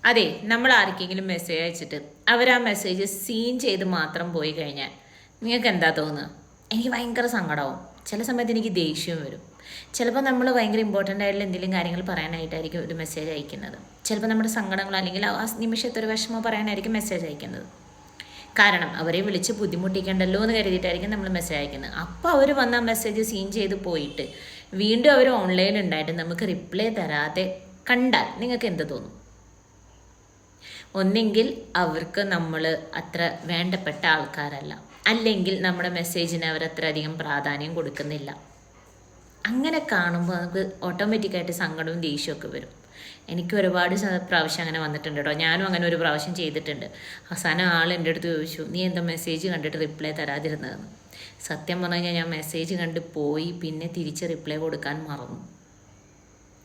അതെ, നമ്മൾ ആർക്കെങ്കിലും മെസ്സേജ് അയച്ചിട്ട് അവർ ആ മെസ്സേജ് സീൻ ചെയ്ത് മാത്രം പോയി കഴിഞ്ഞാൽ നിങ്ങൾക്ക് എന്താ തോന്നുക? എനിക്ക് ഭയങ്കര സങ്കടമാവും. ചില സമയത്ത് എനിക്ക് ദേഷ്യവും വരും. ചിലപ്പോൾ നമ്മൾ ഭയങ്കര ഇമ്പോർട്ടൻ്റ് ആയിട്ടുള്ള എന്തെങ്കിലും കാര്യങ്ങൾ പറയാനായിട്ടായിരിക്കും ഒരു മെസ്സേജ് അയക്കുന്നത്. ചിലപ്പോൾ നമ്മുടെ സങ്കടങ്ങൾ അല്ലെങ്കിൽ ആ നിമിഷത്തെ ഒരു വിഷമം പറയാനായിരിക്കും മെസ്സേജ് അയക്കുന്നത്. കാരണം അവരെ വിളിച്ച് ബുദ്ധിമുട്ടിക്കണ്ടല്ലോ എന്ന് കരുതിയിട്ടായിരിക്കും നമ്മൾ മെസ്സേജ് അയക്കുന്നത്. അപ്പോൾ അവർ വന്ന ആ മെസ്സേജ് സീൻ ചെയ്ത് പോയിട്ട് വീണ്ടും അവർ ഓൺലൈൻ ഉണ്ടായിട്ട് നമുക്ക് റിപ്ലൈ തരാതെ കണ്ടാൽ നിങ്ങൾക്ക് എന്ത് തോന്നും? ഒന്നെങ്കിൽ അവർക്ക് നമ്മൾ അത്ര വേണ്ടപ്പെട്ട ആൾക്കാരല്ല, അല്ലെങ്കിൽ നമ്മുടെ മെസ്സേജിന് അവർ അത്രയധികം പ്രാധാന്യം കൊടുക്കുന്നില്ല. അങ്ങനെ കാണുമ്പോൾ നമുക്ക് ഓട്ടോമാറ്റിക്കായിട്ട് സങ്കടവും ദേഷ്യമൊക്കെ വരും. എനിക്ക് ഒരുപാട് പ്രാവശ്യം അങ്ങനെ വന്നിട്ടുണ്ട് കേട്ടോ. ഞാനും അങ്ങനെ ഒരു പ്രാവശ്യം ചെയ്തിട്ടുണ്ട്. അവസാനം ആൾ എൻ്റെ അടുത്ത് ചോദിച്ചു, നീ എന്താ മെസ്സേജ് കണ്ടിട്ട് റിപ്ലൈ തരാതിരുന്നതെന്ന്. സത്യം പറഞ്ഞു കഴിഞ്ഞാൽ ഞാൻ മെസ്സേജ് കണ്ട് പോയി, പിന്നെ തിരിച്ച് റിപ്ലൈ കൊടുക്കാൻ മറന്നു.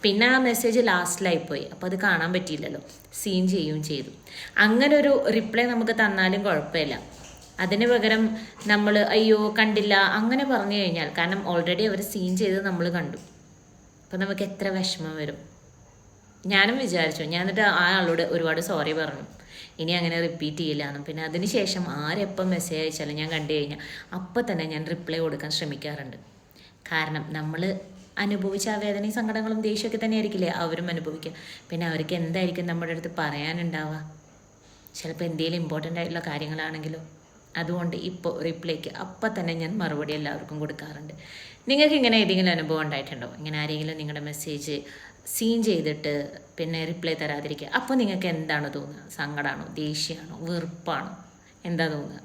പിന്നെ ആ മെസ്സേജ് ലാസ്റ്റിലായിപ്പോയി, അപ്പോൾ അത് കാണാൻ പറ്റിയില്ലല്ലോ, സീൻ ചെയ്യുകയും ചെയ്തു. അങ്ങനെ ഒരു റിപ്ലൈ നമുക്ക് തന്നാലും കുഴപ്പമില്ല. അതിന് പകരം നമ്മൾ അയ്യോ കണ്ടില്ല അങ്ങനെ പറഞ്ഞു കഴിഞ്ഞാൽ, കാരണം ഓൾറെഡി അവർ സീൻ ചെയ്ത് നമ്മൾ കണ്ടു, അപ്പോൾ നമുക്ക് എത്ര വിഷമം വരും. ഞാനും വിചാരിച്ചു, ഞാൻ എന്നിട്ട് ആ ആളോട് ഒരുപാട് സോറി പറഞ്ഞു, ഇനി അങ്ങനെ റിപ്പീറ്റ് ചെയ്യില്ലാന്നും. പിന്നെ അതിന് ശേഷം ആരെപ്പം മെസ്സേജ് അയച്ചാലും ഞാൻ കണ്ടു കഴിഞ്ഞാൽ അപ്പം തന്നെ ഞാൻ റിപ്ലൈ കൊടുക്കാൻ ശ്രമിക്കാറുണ്ട്. കാരണം നമ്മൾ അനുഭവിച്ച ആ വേദനയും സങ്കടങ്ങളും ദേഷ്യമൊക്കെ തന്നെ ആയിരിക്കില്ലേ അവരും അനുഭവിക്കുക. പിന്നെ അവർക്ക് എന്തായിരിക്കും നമ്മുടെ അടുത്ത് പറയാനുണ്ടാവുക? ചിലപ്പോൾ എന്തെങ്കിലും ഇമ്പോർട്ടൻ്റ് ആയിട്ടുള്ള കാര്യങ്ങളാണെങ്കിലോ. അതുകൊണ്ട് ഇപ്പോൾ റിപ്ലൈക്ക് അപ്പം തന്നെ ഞാൻ മറുപടി എല്ലാവർക്കും കൊടുക്കാറുണ്ട്. നിങ്ങൾക്ക് ഇങ്ങനെ ഏതെങ്കിലും അനുഭവം ഉണ്ടായിട്ടുണ്ടോ? ഇങ്ങനെ ആരെങ്കിലും നിങ്ങളുടെ മെസ്സേജ് സീൻ ചെയ്തിട്ട് പിന്നെ റിപ്ലൈ തരാതിരിക്കുക, അപ്പോൾ നിങ്ങൾക്ക് എന്താണ് തോന്നുക? സങ്കടമാണോ, ദേഷ്യമാണോ, വെറുപ്പാണോ, എന്താ തോന്നുക?